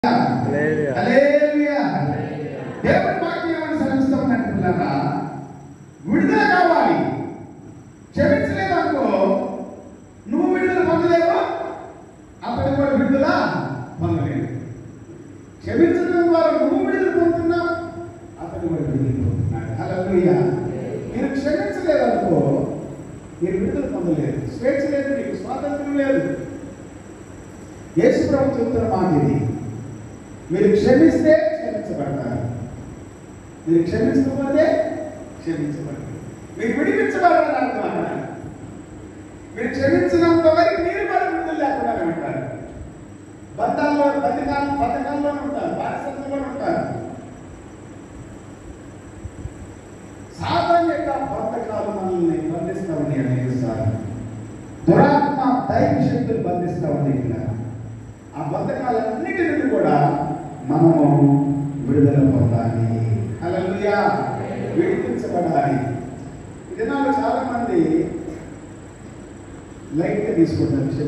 హల్లెలూయా. దేవుని వాక్యం ఏమని సెలవిస్తున్నట్టున్నారా? విడుదల కావాలి. క్షమించలేదనుకో నువ్వు విడుదల పొందలేవు, అతను కూడా విడుదల పొందలేవు. క్షమించడం ద్వారా నువ్వు విడుదల పొందుతున్నావు, అతను కూడా విడుదల పొందుతున్నాడు. హల్లెలూయా. మీరు క్షమించలేదనుకో మీరు విడుదల పొందలేదు, స్వేచ్ఛ లేదు, నీకు స్వాతంత్రం లేదు. యేసు ప్రభు చెబుతున్న మాట ఇది. మీరు క్షమిస్తే క్షమించబడతారు, మీరు క్షమించకపోతే క్షమించబడతారు. మీరు విడిపించబడాలని అర్థం అక్కడ. మీరు క్షమించినంత వరకు మీరు కూడా విడుదల లేకుండా ఉంటారు. బంధాల్లో పథకాల్లో ఉంటారు, బానిసత్వంలో ఉంటారు. సాతాను యొక్క బంధకాలు మనల్ని బంధిస్తామని అనేకసార్లు దురాత్మ దైవ శక్తులు బంధిస్తా ఉన్నాయి. ఆ బంధకాలన్నిటి నుండి కూడా మనము విడుదల పొందాలి. హల్లెలూయా. విడిపించబడాలి. ఈ దినాల్లో చాలా మంది లైట్గా తీసుకుంటారు.